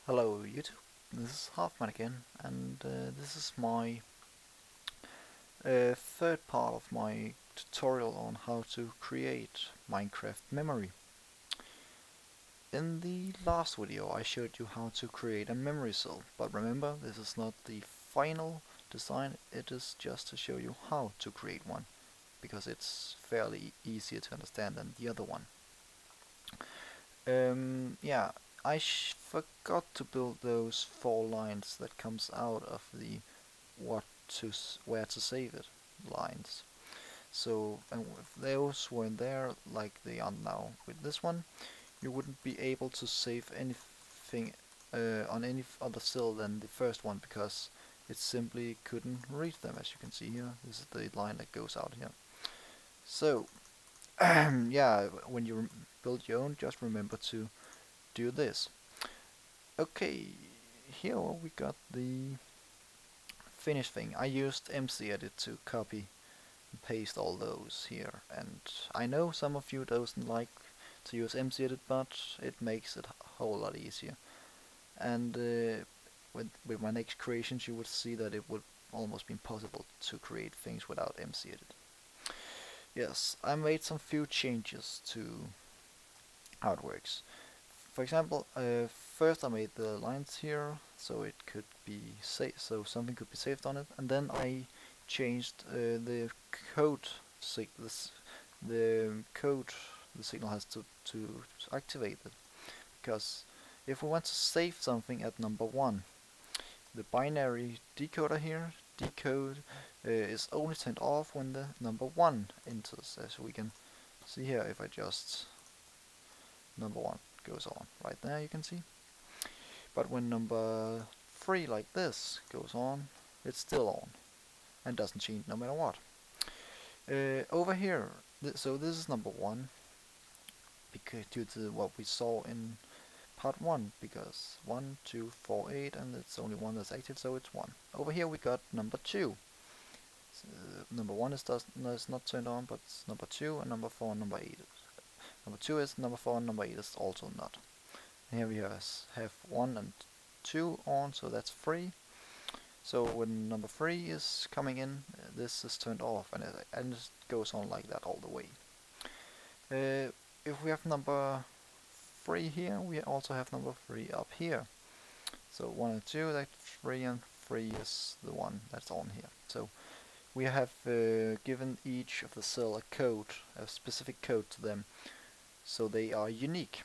Hello YouTube, this is Hoffman again, and this is my third part of my tutorial on how to create Minecraft memory. In the last video I showed you how to create a memory cell, but remember, this is not the final design, it is just to show you how to create one, because it's fairly easier to understand than the other one. Yeah, I forgot to build those 4 lines that comes out of the where to save it lines. So, and if those weren't there like they are now with this one, you wouldn't be able to save anything on any other cell than the first one, because it simply couldn't read them. As you can see here, this is the line that goes out here. So yeah, when you build your own, just remember to do this. Okay, here we got the finished thing. I used MCEdit to copy and paste all those here, and I know some of you doesn't like to use MCEdit, but it makes it a whole lot easier. And with my next creations, you would see that it would almost be impossible to create things without MCEdit. Yes, I made some few changes to how it works. For example, first I made the lines here so it could be saved, so something could be saved on it, and then I changed the code the code the signal has to activate it, because if we want to save something at number 1, the binary decoder here decode is only turned off when the number 1 enters, as we can see here. If I just number 1 goes on right there, you can see. But when number 3 like this goes on, it's still on and doesn't change no matter what. Over here, so this is number 1, because due to what we saw in part 1, because 1, 2, 4, 8, and it's only 1 that's active, so it's 1. Over here we got number 2. So, number 1 is not turned on, but it's number 2, and number 4 and number 8. Number 2 is, number 4 and number 8 is also not. And here we have 1 and 2 on, so that's 3. So when number 3 is coming in, this is turned off, and it goes on like that all the way. If we have number 3 here, we also have number 3 up here. So 1 and 2, that's 3, and 3 is the one that's on here. So we have given each of the cell a code, a specific code to them, so they are unique.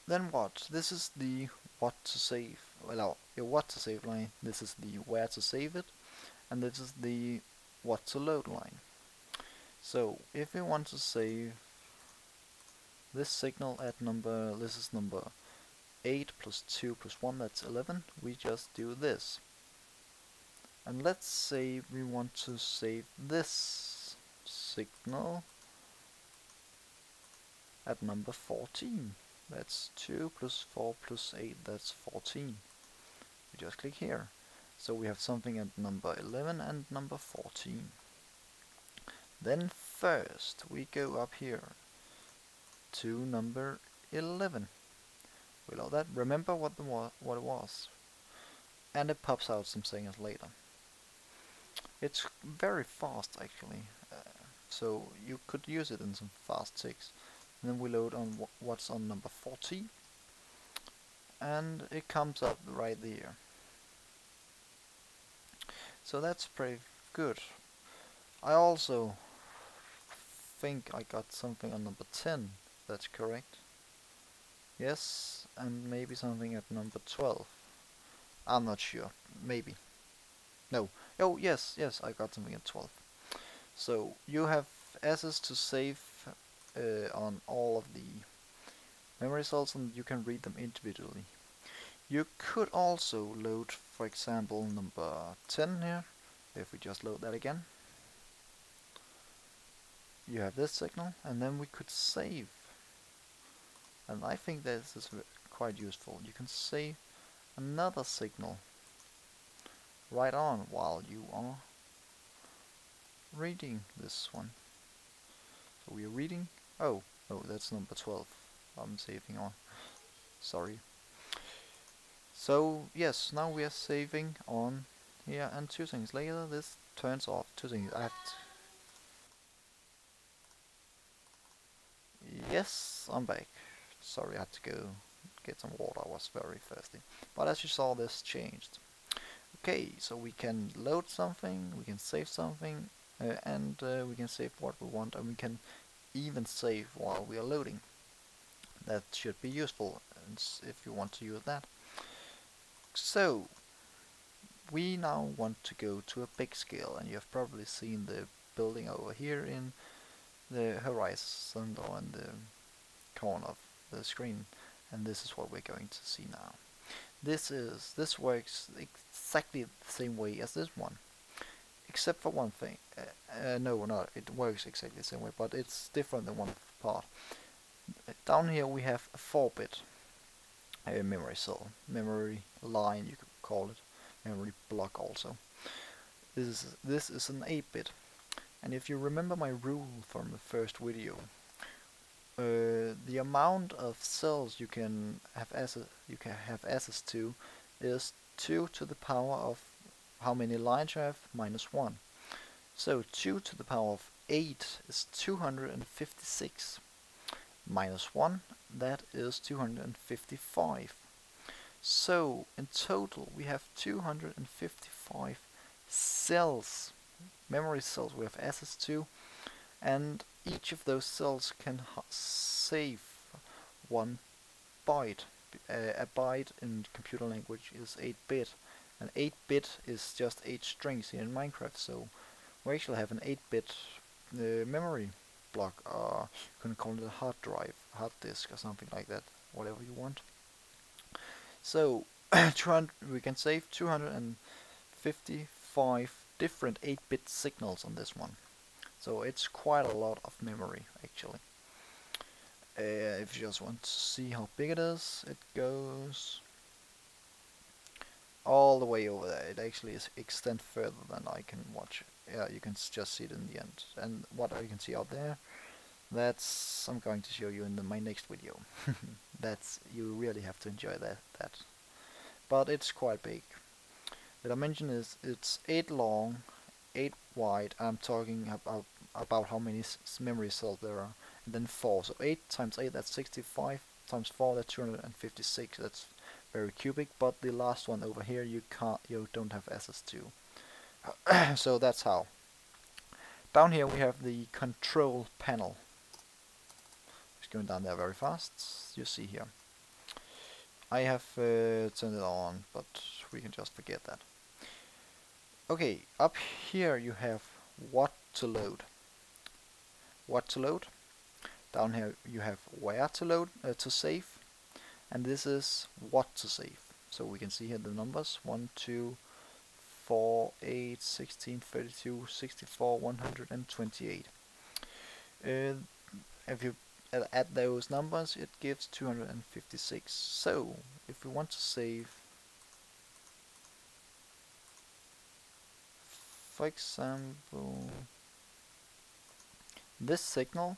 Then what? This is the what to save. Well, your what to save line. This is the where to save it, and this is the what to load line. So if we want to save this signal at this is number 8 plus 2 plus 1, that's 11, we just do this. And let's say we want to save this signal at number 14. That's 2 plus 4 plus 8, that's 14. We just click here. So we have something at number 11 and number 14. Then first we go up here to number 11. Below that, remember what it was. And it pops out some seconds later. It's very fast actually, so you could use it in some fast ticks. And then we load on what's on number 14, and it comes up right there. So that's pretty good. I also think I got something on number 10, that's correct. Yes, and maybe something at number 12. I'm not sure, maybe. No, oh yes, I got something at 12. So you have access to save on all of the memory cells, and you can read them individually. You could also load, for example, number 10 here. If we just load that again, you have this signal, and then we could save. And I think this is quite useful. You can save another signal right on while you are reading this one. So we are reading. Oh, that's number 12. I'm saving on. Sorry. So yes, now we are saving on here, and 2 seconds later this turns off. 2 seconds. Yes, I'm back. Sorry, I had to go get some water. I was very thirsty. But as you saw, this changed. Okay, so we can load something, we can save something, and we can save what we want, and we can even save while we are loading. That should be useful if you want to use that. So we now want to go to a big scale, and you have probably seen the building over here in the horizon or in the corner of the screen, and this is what we're going to see now. This works exactly the same way as this one, except for one thing. No, not it works exactly the same way, but it's different than one part. Down here we have a 4-bit memory cell, memory line you could call it, memory block also. This is an 8-bit, and if you remember my rule from the first video, the amount of cells you can have access to is 2 to the power of how many lines you have minus 1. So 2 to the power of 8 is 256 minus 1, that is 255. So in total we have 255 cells, memory cells we have access to, and each of those cells can save 1 byte. A byte in computer language is 8-bit, and 8-bit is just 8 strings here in Minecraft, so we actually have an 8-bit memory block, or you can call it a hard drive, hard disk or something like that, whatever you want. So we can save 255 different 8-bit signals on this one. So it's quite a lot of memory actually. If you just want to see how big it is, it goes all the way over there. It actually extends further than I can watch. Yeah, you can just see it in the end. And what you can see out there, that's I'm going to show you in my next video. That's you really have to enjoy that. But it's quite big. The dimension is it's 8 long, 8 wide. I'm talking about how many memory cells there are, and then 4. So 8 times 8, that's 65. Times 4, that's 256. That's very cubic. But the last one over here, you don't have access to. So that's how. Down here we have the control panel. It's going down there very fast. You see here. I have turned it on, but we can just forget that. Okay, up here you have what to load. What to load. Down here you have where to load, to save, and this is what to save. So we can see here the numbers 1, 2, 4, 8, 16, 32, 64, 128. If you add those numbers, it gives 256. So if we want to save, for example, this signal,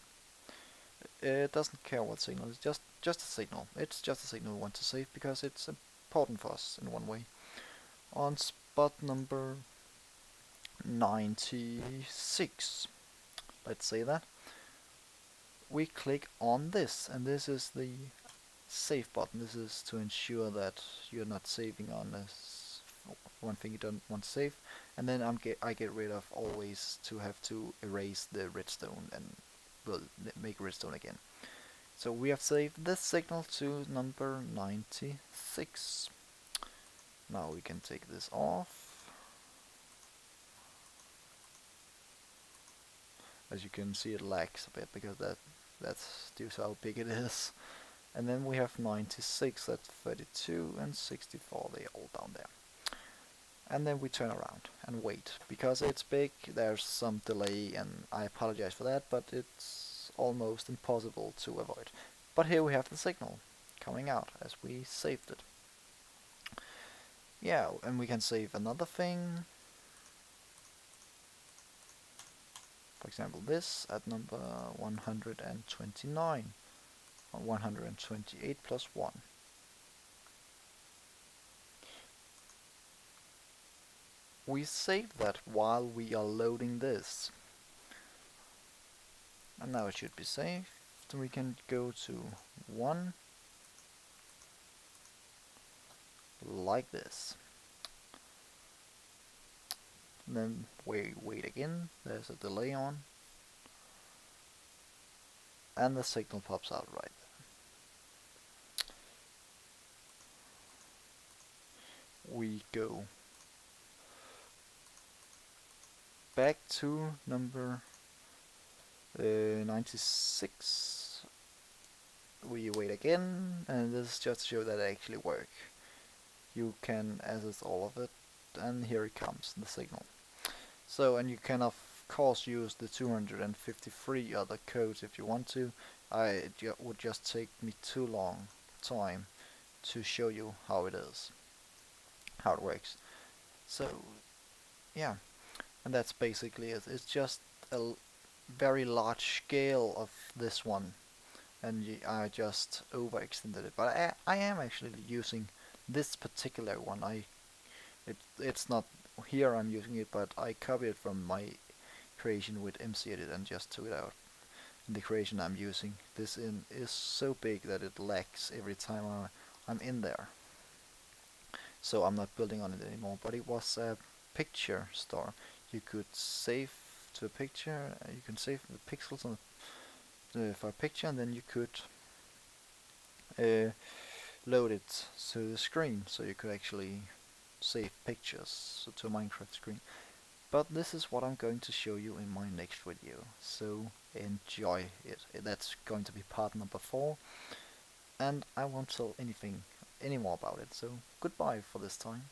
it doesn't care what signal, it's just a signal. It's just a signal we want to save because it's important for us in one way. On spot number 96, let's say that, we click on this, and this is the save button. This is to ensure that you're not saving on one thing you don't want to save, and then I get rid of always to have to erase the redstone and we'll make redstone again. So we have saved this signal to number 96. Now we can take this off. As you can see, it lags a bit because that's due to how big it is. And then we have 96, that's 32 and 64, they're all down there. And then we turn around and wait, because it's big, there's some delay, and I apologize for that, but it's almost impossible to avoid. But here we have the signal coming out as we saved it. Yeah, and we can save another thing. For example, this at number 129, or 128 plus 1. we save that while we are loading this. And now it should be saved. So we can go to 1 like this. And then we wait again, there's a delay on, and the signal pops out right there. We go back to number 96. We wait again, and this is just to show that it actually works. You can access all of it, and here it comes, the signal. So, and you can of course use the 253 other codes if you want to. It would just take me too long time to show you how it is, how it works. So yeah, and that's basically it. It's just a very large scale of this one, and I just overextended it. But I am actually using this particular one. It's not here I'm using it, but I copied it from my creation with MC-Edit and just took it out. And the creation I'm using this in is so big that it lags every time I'm in there. So I'm not building on it anymore, but it was a picture store. You could save to a picture, you can save the pixels on for a picture, and then you could load it to the screen, so you could actually save pictures to a Minecraft screen. But this is what I'm going to show you in my next video, so enjoy it. That's going to be part number 4, and I won't tell anything any more about it, so goodbye for this time.